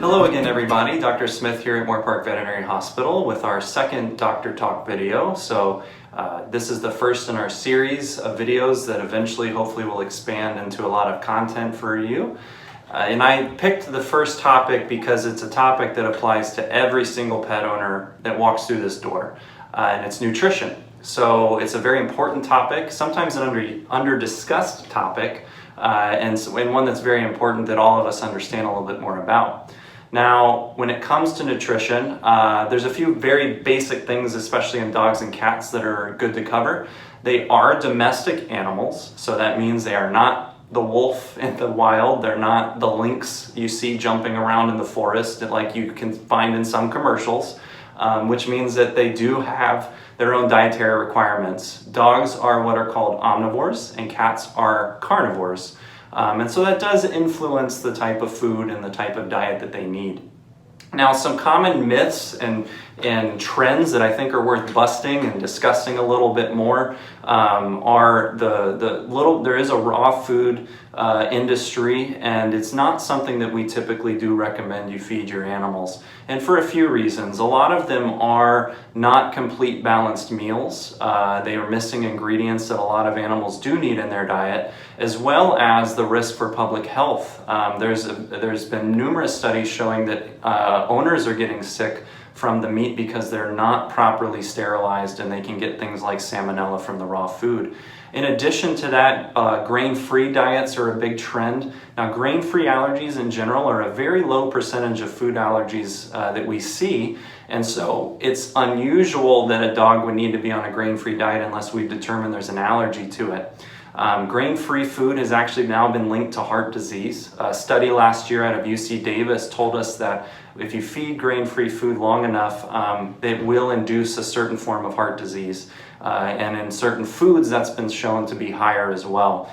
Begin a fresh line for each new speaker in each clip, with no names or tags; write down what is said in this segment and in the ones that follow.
Hello again everybody, Dr. Smith here at Moore Park Veterinary Hospital with our second Doctor Talk video. This is the first in our series of videos that eventually hopefully will expand into a lot of content for you. And I picked the first topic because it's a topic that applies to every single pet owner that walks through this door, and it's nutrition. So it's a very important topic, sometimes an under-discussed topic, and one that's very important that all of us understand a little bit more about. Now, when it comes to nutrition, there's a few very basic things, especially in dogs and cats, that are good to cover. They are domestic animals, so that means they are not the wolf in the wild. They're not the lynx you see jumping around in the forest like you can find in some commercials, which means that they do have their own dietary requirements. Dogs are what are called omnivores and cats are carnivores. And so that does influence the type of food and the type of diet that they need. Now, some common myths and trends that I think are worth busting and discussing a little bit more are there is a raw food industry, and it's not something that we typically do recommend you feed your animals. And for a few reasons. A lot of them are not complete balanced meals. They are missing ingredients that a lot of animals do need in their diet, as well as the risk for public health. There's been numerous studies showing that owners are getting sick from the meat because they're not properly sterilized, and they can get things like salmonella from the raw food. In addition to that, grain-free diets are a big trend. Now, grain-free allergies in general are a very low percentage of food allergies that we see, and so it's unusual that a dog would need to be on a grain-free diet unless we've determined there's an allergy to it. Grain-free food has actually now been linked to heart disease. A study last year out of UC Davis told us that if you feed grain-free food long enough, it will induce a certain form of heart disease. And in certain foods, that's been shown to be higher as well.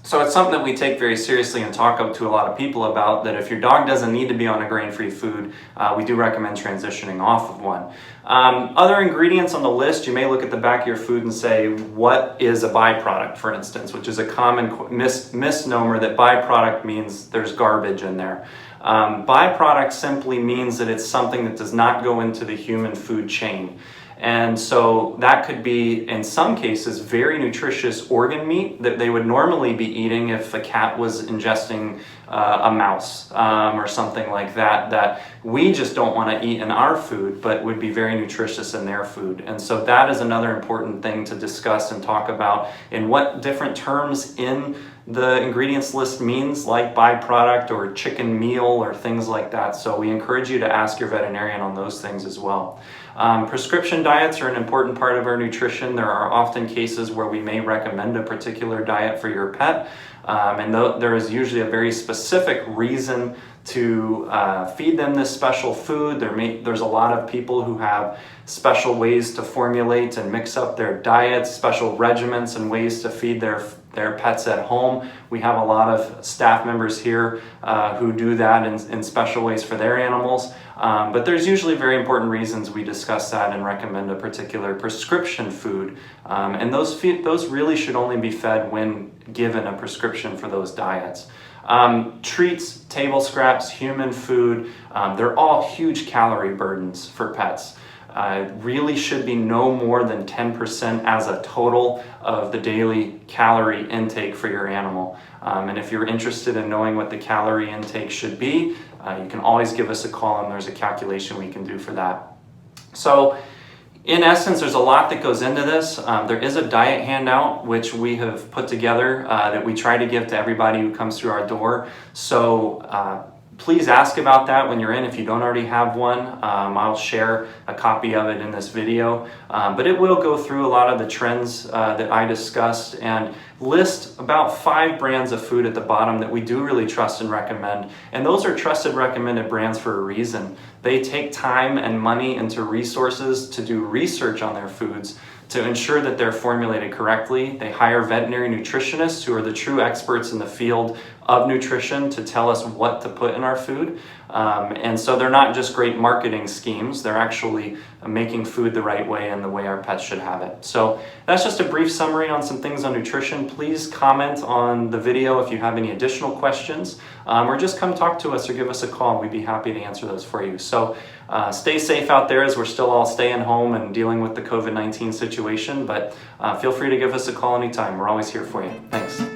So it's something that we take very seriously and talk to a lot of people about, that if your dog doesn't need to be on a grain-free food, we do recommend transitioning off of one. Other ingredients on the list, you may look at the back of your food and say, what is a byproduct, for instance, which is a common misnomer that byproduct means there's garbage in there. Byproduct simply means that it's something that does not go into the human food chain. And so that could be, in some cases, very nutritious organ meat that they would normally be eating if a cat was ingesting a mouse or something like that, that we just don't want to eat in our food, but would be very nutritious in their food. And so that is another important thing to discuss and talk about, in what different terms in the ingredients list means, like byproduct or chicken meal or things like that. So we encourage you to ask your veterinarian on those things as well. Prescription diets are an important part of our nutrition. There are often cases where we may recommend a particular diet for your pet, and there is usually a very specific reason to feed them this special food. There's a lot of people who have special ways to formulate and mix up their diets, special regimens and ways to feed their pets at home. We have a lot of staff members here who do that in special ways for their animals. But there's usually very important reasons we discuss that and recommend a particular prescription food. And those really should only be fed when given a prescription for those diets. Treats, table scraps, human food, they're all huge calorie burdens for pets. Really should be no more than 10% as a total of the daily calorie intake for your animal. And if you're interested in knowing what the calorie intake should be, you can always give us a call, and there's a calculation we can do for that. So in essence, there's a lot that goes into this. There is a diet handout which we have put together that we try to give to everybody who comes through our door. So please ask about that when you're in. If you don't already have one, I'll share a copy of it in this video. But it will go through a lot of the trends that I discussed and list about 5 brands of food at the bottom that we do really trust and recommend. And those are trusted, recommended brands for a reason. They take time and money into resources to do research on their foods to ensure that they're formulated correctly. They hire veterinary nutritionists who are the true experts in the field of nutrition to tell us what to put in our food. And so they're not just great marketing schemes, they're actually making food the right way and the way our pets should have it. So that's just a brief summary on some things on nutrition. Please comment on the video if you have any additional questions, or just come talk to us or give us a call. We'd be happy to answer those for you. So stay safe out there as we're still all staying home and dealing with the COVID-19 situation, but feel free to give us a call anytime. We're always here for you. Thanks.